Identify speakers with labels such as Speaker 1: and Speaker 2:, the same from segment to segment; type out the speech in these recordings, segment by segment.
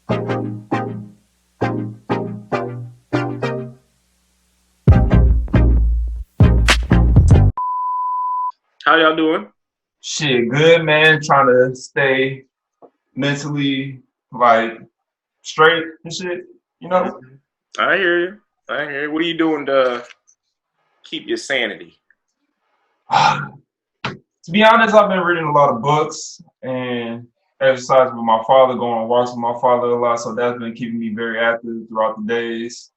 Speaker 1: How y'all doing?
Speaker 2: Shit, good man. Trying to stay mentally like straight and shit. You know.
Speaker 1: I hear you. I hear you. What are you doing to keep your sanity?
Speaker 2: To be honest, I've been reading a lot of books and exercising with my father, going on walks with my father a lot. So that's been keeping me very active throughout the days.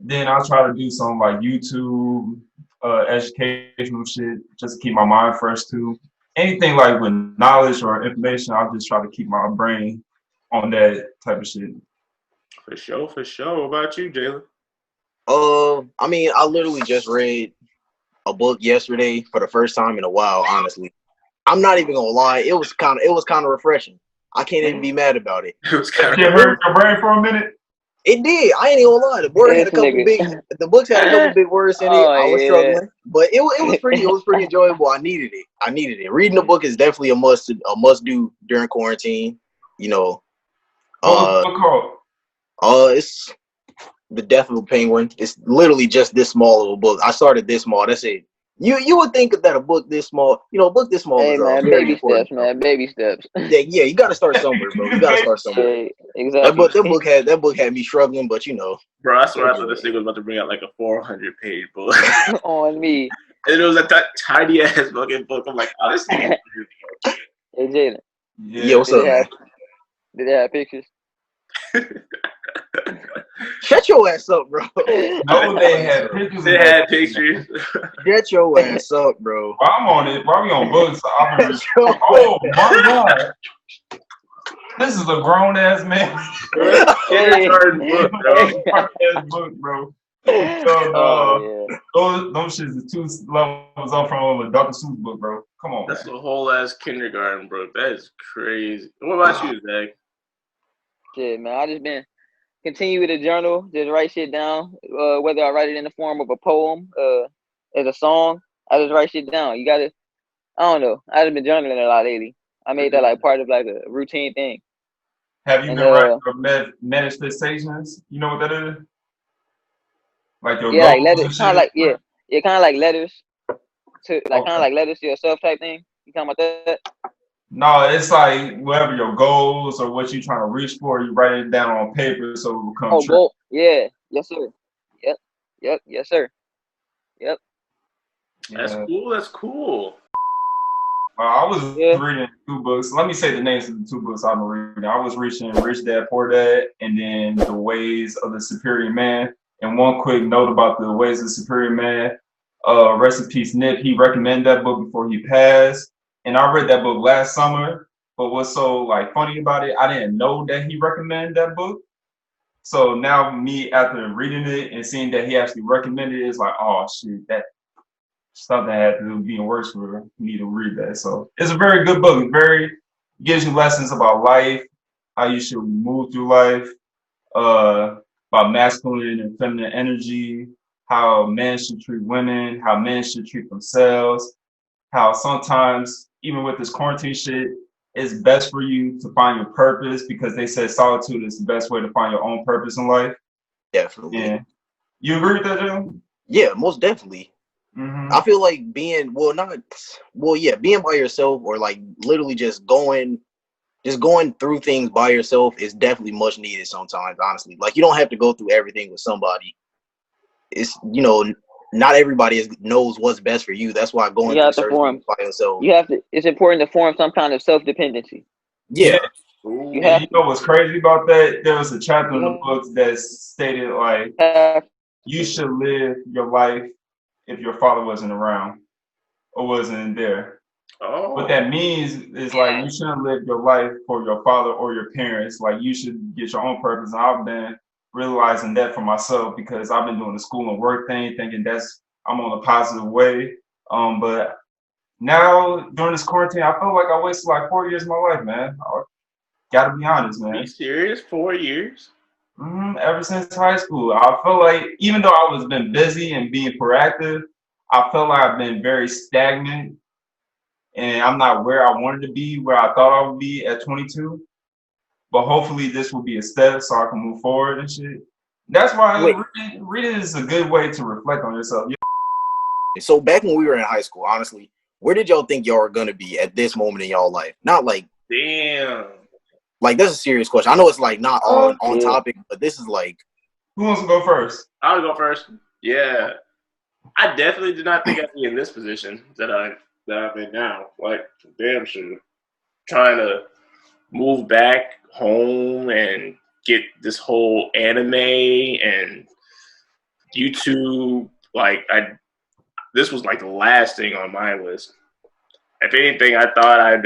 Speaker 2: Then I try to do some like YouTube, educational shit just to keep my mind fresh too. Anything like with knowledge or information, I'll just try to keep my brain on that type of shit.
Speaker 1: For sure, for sure. What about you, Jalen?
Speaker 3: I mean, I literally just read a book yesterday for the first time in a while. Honestly, I'm not even gonna lie. It was kind of refreshing. I can't even be mad about it.
Speaker 1: It was
Speaker 2: That
Speaker 1: kind
Speaker 2: shit
Speaker 1: of
Speaker 2: hurt your brain for a minute.
Speaker 3: It did. I ain't even gonna lie.
Speaker 4: This nigga.
Speaker 3: The books had a couple big words in it.
Speaker 4: Oh
Speaker 3: I was
Speaker 4: yeah.
Speaker 3: struggling, but it was pretty enjoyable. I needed it. Reading a book is definitely a must do during quarantine. You know,
Speaker 2: What was the
Speaker 3: uh,
Speaker 2: book called?
Speaker 3: it's The Death of a Penguin. It's literally just this small of a book. I started this small. That's it. You would think that a book this small, a book this small
Speaker 4: Hey
Speaker 3: is
Speaker 4: man,
Speaker 3: very
Speaker 4: baby
Speaker 3: important.
Speaker 4: steps, man, baby steps.
Speaker 3: Yeah, you got to start somewhere, bro. You got to start somewhere.
Speaker 4: Yeah, exactly.
Speaker 3: That book had me struggling, but
Speaker 1: Bro, I swear I thought
Speaker 3: enjoy
Speaker 1: this
Speaker 3: it.
Speaker 1: nigga was about to bring out like a 400-page book.
Speaker 4: On me.
Speaker 1: And it was a tiny ass fucking book. I'm like, oh, this nigga.
Speaker 4: Hey Jalen,
Speaker 3: Yeah,
Speaker 2: Yeah.
Speaker 3: what's
Speaker 4: did
Speaker 3: up,
Speaker 4: it
Speaker 3: man?
Speaker 4: have did it have pictures?
Speaker 3: Shut your ass up, bro.
Speaker 2: No, they had pictures
Speaker 1: They
Speaker 2: in that.
Speaker 1: had pictures.
Speaker 3: Shut your ass up, bro.
Speaker 2: While I'm on it, while we on books, I've been
Speaker 3: Shut your
Speaker 2: oh my god. This is a grown ass man.
Speaker 1: Kindergarten book, bro.
Speaker 2: Grown ass book, bro. So
Speaker 4: Oh yeah.
Speaker 2: those shits is two levels up from a Dr. Seuss book, bro. Come on,
Speaker 1: That's
Speaker 2: man.
Speaker 1: a whole ass kindergarten book. That is crazy. What about you, Zach?
Speaker 4: Shit, man. I just been continue with the journal, just write shit down. Whether I write it in the form of a poem, as a song, I just write shit down. You gotta I don't know. I just been journaling a lot lately. I made that like part of like a routine thing.
Speaker 2: Have you
Speaker 4: And
Speaker 2: been writing your manifestations? You know what that is? Like your
Speaker 4: yeah, like
Speaker 2: goals
Speaker 4: letters
Speaker 2: and
Speaker 4: kinda
Speaker 2: shit?
Speaker 4: like yeah, kinda like letters to like kinda
Speaker 2: Okay.
Speaker 4: like letters to yourself type thing. You talking about that?
Speaker 2: No, it's like whatever your goals or what you're trying to reach for, you write it down on paper so it will come
Speaker 4: Oh,
Speaker 2: true.
Speaker 4: goal. Yeah. Yes, sir. Yep. Yep. Yes, sir. Yep.
Speaker 1: That's
Speaker 2: Yeah.
Speaker 1: cool. That's cool.
Speaker 2: I was
Speaker 4: Yeah.
Speaker 2: reading two books. Let me say the names of the two books I've been reading. I was reading Rich Dad Poor Dad and then The Ways of the Superior Man. And one quick note about The Ways of the Superior Man. Rest in peace, Nip. He recommended that book before he passed. And I read that book last summer. But what's so like funny about it, I didn't know that he recommended that book. So now me after reading it and seeing that he actually recommended it, it's like, oh shit, that stuff that had to do with being worse for me to read that. So it's a very good book. It very gives you lessons about life, how you should move through life, uh, about masculine and feminine energy, how men should treat women, how men should treat themselves, how sometimes even with this quarantine shit, it's best for you to find your purpose because they said solitude is the best way to find your own purpose in life.
Speaker 3: Definitely.
Speaker 2: And you agree with that, Jim?
Speaker 3: Yeah, most definitely.
Speaker 2: Mm-hmm.
Speaker 3: I feel like being by yourself or like literally just going through things by yourself is definitely much needed sometimes, honestly. Like you don't have to go through everything with somebody. It's not everybody knows what's best for you. That's why going
Speaker 4: You
Speaker 3: through
Speaker 4: have to
Speaker 3: certain things
Speaker 4: form.
Speaker 3: by yourself.
Speaker 4: You have to. It's important to form some kind of self dependency.
Speaker 2: Yeah.
Speaker 3: Yeah.
Speaker 4: You
Speaker 1: Ooh.
Speaker 2: And
Speaker 4: have
Speaker 2: you
Speaker 4: to.
Speaker 2: know what's crazy about that? There was a chapter in the
Speaker 4: You
Speaker 2: book that stated like
Speaker 4: have
Speaker 2: you
Speaker 4: to.
Speaker 2: should live your life if your father wasn't around or wasn't there. What
Speaker 1: Oh.
Speaker 2: that means is like you shouldn't live your life for your father or your parents. Like you should get your own purpose. And I've been realizing that for myself because I've been doing the school and work thing, thinking that's I'm on a positive way. But now during this quarantine, I feel like I wasted like 4 years of my life, man. I gotta be honest,
Speaker 1: Be
Speaker 2: man.
Speaker 1: serious? 4 years?
Speaker 2: Ever since high school, I feel like even though I was been busy and being proactive, I feel like I've been very stagnant and I'm not where I wanted to be, where I thought I would be at 22. but hopefully this will be a step so I can move forward and shit. That's why
Speaker 3: Wait.
Speaker 2: reading is a good way to reflect on yourself.
Speaker 3: So back when we were in high school, honestly, where did y'all think y'all were gonna be at this moment in y'all life? Not like
Speaker 1: Damn.
Speaker 3: that's a serious question. I know it's like not on
Speaker 4: yeah.
Speaker 3: topic, but this is like
Speaker 2: Who wants to go first?
Speaker 1: I'll go first. Yeah. I definitely did not think I'd be in this position that I'm in now. Like, damn sure. Trying to move back home and get this whole anime and YouTube. Like, this was like the last thing on my list. If anything, I thought I'd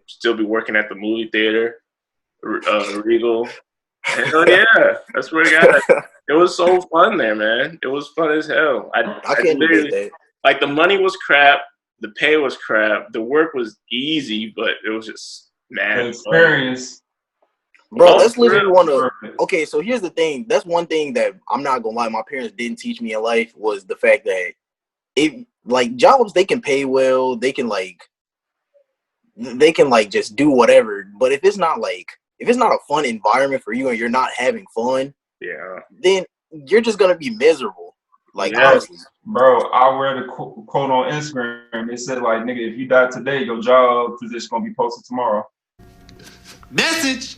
Speaker 1: still be working at the movie theater, Regal. Hell yeah, I swear to God, it was so fun there, man. It was fun as hell.
Speaker 3: I can't debate that.
Speaker 1: Like, the money was crap, the pay was crap, the work was easy, but it was just mad
Speaker 2: The experience.
Speaker 3: Bro,
Speaker 1: Oh,
Speaker 3: let's literally
Speaker 1: really?
Speaker 3: want to.
Speaker 2: Perfect.
Speaker 3: Okay, so here's the thing. That's one thing that I'm not gonna lie. My parents didn't teach me in life was the fact that if like jobs, they can pay well, they can just do whatever. But if it's not a fun environment for you and you're not having fun,
Speaker 1: Yeah.
Speaker 3: then you're just gonna be miserable. Like
Speaker 1: Yeah.
Speaker 3: honestly,
Speaker 2: Bro, I read a quote on Instagram. It said, like, nigga, if you die today, your job position gonna be posted tomorrow.
Speaker 5: Message.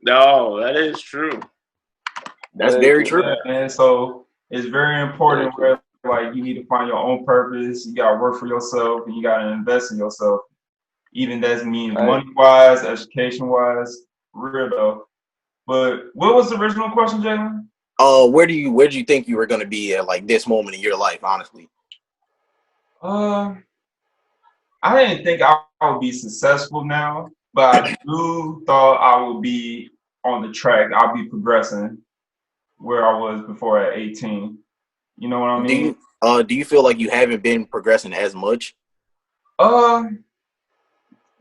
Speaker 1: No, that is true.
Speaker 3: that's very true.
Speaker 2: Yeah, man. So it's very important where like you need to find your own purpose. You gotta work for yourself and you gotta invest in yourself. Even that means
Speaker 4: Right.
Speaker 2: money wise, education wise, real though. But what was the original question, Jalen?
Speaker 3: Where do you think you were gonna be at like this moment in your life? Honestly,
Speaker 2: I didn't think I would be successful now, but I do thought I would be on the track. I'll be progressing where I was before at 18. You know what I mean?
Speaker 3: do you feel like you haven't been progressing as much?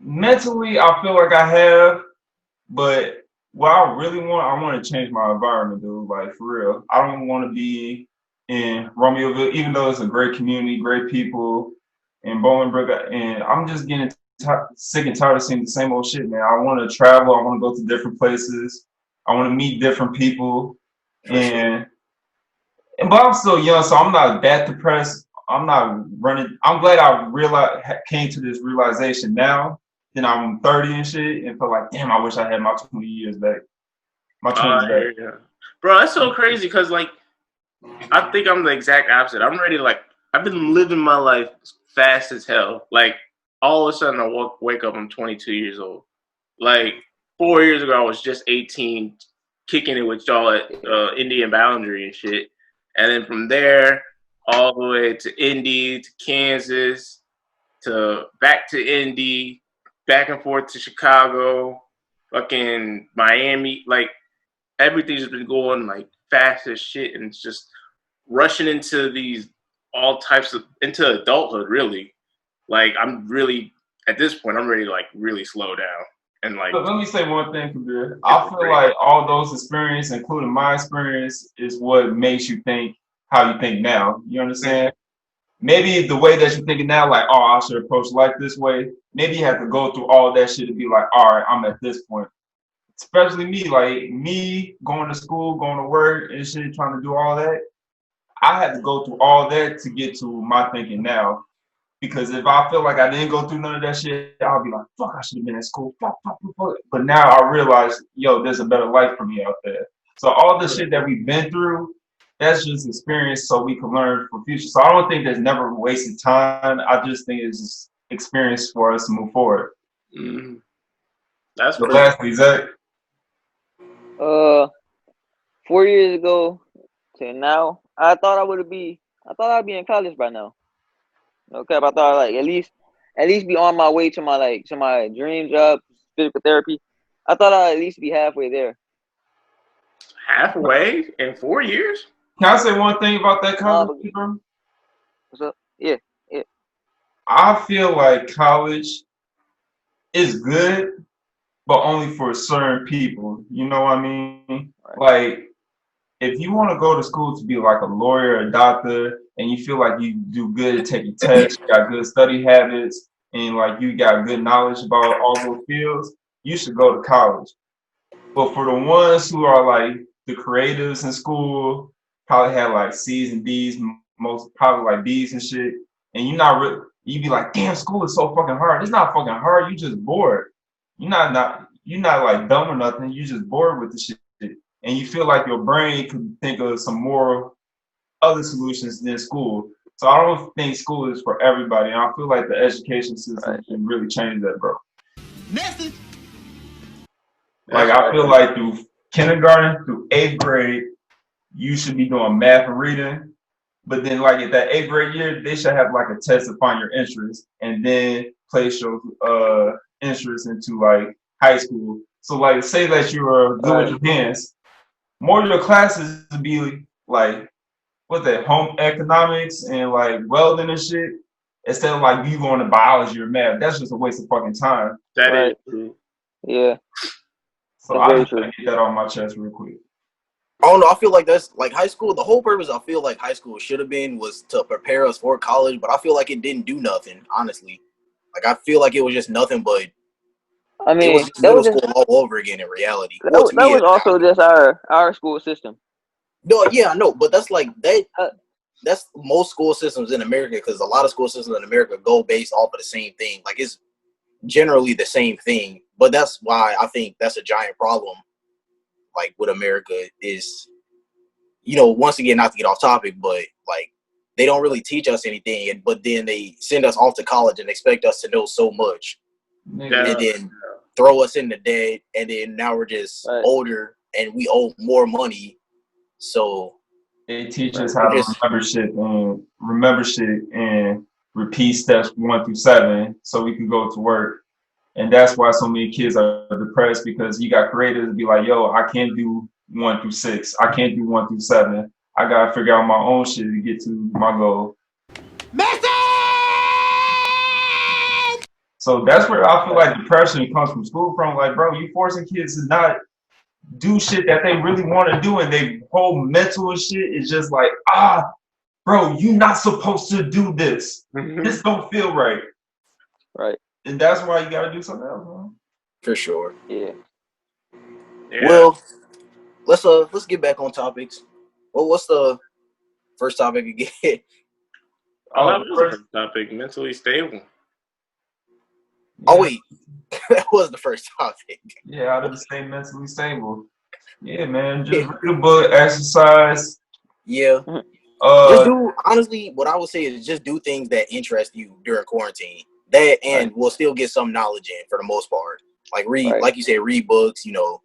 Speaker 2: Mentally, I feel like I have, but what I really want, I want to change my environment, dude. Like, for real. I don't want to be in Romeoville, even though it's a great community, great people in Bolingbrook, and I'm just getting sick and tired of seeing the same old shit, man. I want to travel. I want to go to different places. I want to meet different people, but I'm still young, so I'm not that depressed. I'm not running. I'm glad I came to this realization now. Then I'm 30 and shit, and feel like, damn, I wish I had my 20 years back. My 20s back.
Speaker 1: Yeah. Bro, that's so crazy because, like, I think I'm the exact opposite. I'm ready, like, I've been living my life fast as hell. Like, all of a sudden, I wake up, I'm 22 years old. Like, 4 years ago, I was just 18, kicking it with y'all at Indian Boundary and shit. And then from there, all the way to Indy, to Kansas, to back to Indy, back and forth to Chicago, fucking Miami. Like, everything's been going, like, fast as shit, and it's just rushing into these all types of, into adulthood, really. Like, I'm really, at this point, I'm ready to, like, really slow down. And, like,
Speaker 2: But let me say one thing, Kabir. I feel like all those experiences, including my experience, is what makes you think how you think now. You understand? Maybe the way that you're thinking now, like, oh, I should approach life this way. Maybe you have to go through all that shit to be like, all right, I'm at this point. Especially me, like me going to school, going to work and shit, trying to do all that. I had to go through all that to get to my thinking now. Because if I feel like I didn't go through none of that shit, I'll be like, fuck, I should have been at school. Fuck. But now I realize, yo, there's a better life for me out there. So all the shit that we've been through, that's just experience so we can learn for future. So I don't think there's never wasted time. I just think it's just experience for us to move forward.
Speaker 1: mm, that's
Speaker 2: So
Speaker 1: pretty.
Speaker 2: lastly, Zach.
Speaker 4: 4 years ago to now, I thought I'd be in college by now. Okay, I thought like at least be on my way to my dream job, physical therapy. I thought I'd at least be halfway there.
Speaker 1: Halfway in 4 years?
Speaker 2: Can I say one thing about that college, bro?
Speaker 4: What's up? Yeah.
Speaker 2: I feel like college is good, but only for certain people. You know what I mean?
Speaker 4: Right.
Speaker 2: Like, if you want to go to school to be like a lawyer, a doctor, and you feel like you do good at taking tests, you got good study habits, and like you got good knowledge about all those fields, you should go to college. But for the ones who are like the creatives in school, probably have like C's and D's, most probably like B's and shit. And you're not really, you be like, damn, school is so fucking hard. It's not fucking hard. You just bored. You're not like dumb or nothing. You're just bored with the shit. And you feel like your brain could think of some more other solutions than school. So I don't think school is for everybody. And I feel like the education system can really change that, bro.
Speaker 5: Message.
Speaker 2: Like I feel like through kindergarten through 8th grade, you should be doing math and reading. But then like at that 8th grade year, they should have like a test to find your interest and then place your interest into like high school. So like say that you're good with your hands, more of your classes would be like what's that, home economics and like welding and shit, instead of like you going to biology or math. That's just a waste of fucking time.
Speaker 1: That is true.
Speaker 4: Yeah.
Speaker 2: So I just gotta get that on my chest real quick.
Speaker 3: I don't know. I feel like that's like high school. The whole purpose I feel like high school should have been was to prepare us for college, but I feel like it didn't do nothing, honestly. Like I feel like it was just nothing but
Speaker 4: I mean,
Speaker 3: it was just middle school all over again in reality.
Speaker 4: That was also just our school system.
Speaker 3: No, yeah, I know, but that's like that. That's most school systems in America, because a lot of school systems in America go based off of the same thing. Like it's generally the same thing, but that's why I think that's a giant problem. Like with America is, you know, once again, not to get off topic, but like they don't really teach us anything, but then they send us off to college and expect us to know so much, and then throw us in the debt, and then now we're just older and we owe more money. So
Speaker 2: they teach us how to remember shit and repeat steps 1 through 7 so we can go to work. And that's why so many kids are depressed, because you got creators to be like, yo, I can't do 1 through 6. I can't do 1 through 7. I got to figure out my own shit to get to my goal.
Speaker 5: Message!
Speaker 2: So that's where I feel like depression comes from school from. Like, bro, you forcing kids to not do shit that they really want to do, and their whole mental and shit is just like, bro, you not supposed to do this. This don't feel right.
Speaker 4: Right.
Speaker 2: And that's why you gotta do something else, man.
Speaker 3: For sure.
Speaker 4: Yeah.
Speaker 3: Well, let's get back on topics. Well, what's the first topic again?
Speaker 1: That was the first topic, mentally stable.
Speaker 3: Oh wait, that was the first topic.
Speaker 2: Yeah, I didn't stay mentally stable. Yeah, man, just read a book, exercise.
Speaker 3: Yeah. Just do, honestly, what I would say is just do things that interest you during quarantine. That and we'll still get some knowledge in for the most part. Like read, like you said, read books. You know,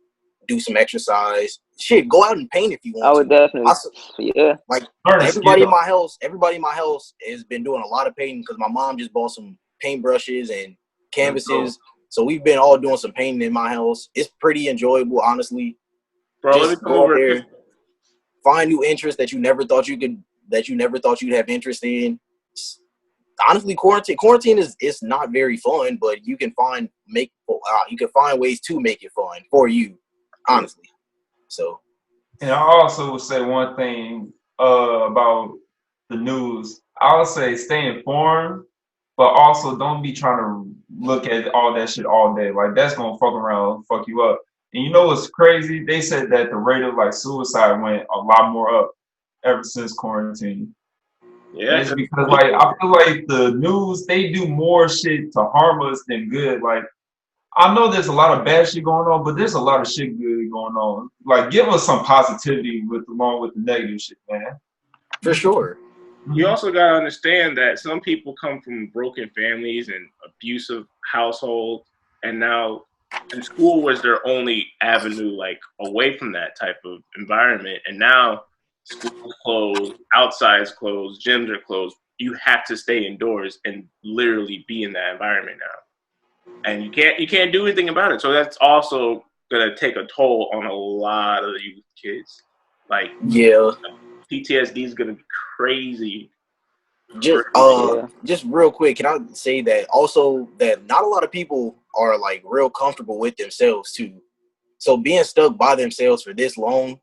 Speaker 3: do some exercise. Shit, go out and paint if you want.
Speaker 4: I would definitely.
Speaker 3: Like everybody in my house has been doing a lot of painting because my mom just bought some paintbrushes and canvases. So we've been all doing some painting in my house. It's pretty enjoyable, honestly.
Speaker 1: Bro,
Speaker 3: just go out there, find new interests that you never thought you'd have interest in. Honestly, quarantine is not very fun, but you can find ways to make it fun for you, honestly. So,
Speaker 2: and I also would say one thing about the news. I would say stay informed, but also don't be trying to look at all that shit all day. Like that's gonna fuck you up. And you know what's crazy? They said that the rate of like suicide went a lot more up ever since quarantine. Yeah, it's because like I feel like the news, they do more shit to harm us than good. Like I know there's a lot of bad shit going on, but there's a lot of shit good going on. Like give us some positivity along with the negative shit, man.
Speaker 3: For sure.
Speaker 1: You also gotta understand that some people come from broken families and abusive households, and now and school was their only avenue like away from that type of environment, and now school's closed, outside's closed, gyms are closed. You have to stay indoors and literally be in that environment now, and you can't do anything about it. So that's also gonna take a toll on a lot of you kids. Like PTSD is gonna be crazy.
Speaker 3: Just real quick, can I say that also that not a lot of people are like real comfortable with themselves too. So being stuck by themselves for this long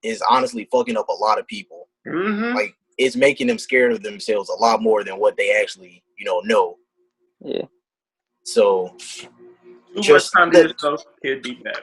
Speaker 3: is honestly fucking up a lot of people.
Speaker 1: Mm-hmm.
Speaker 3: Like it's making them scared of themselves a lot more than what they actually, know.
Speaker 4: Yeah.
Speaker 3: So
Speaker 1: too much time to yourself, kid, be bad.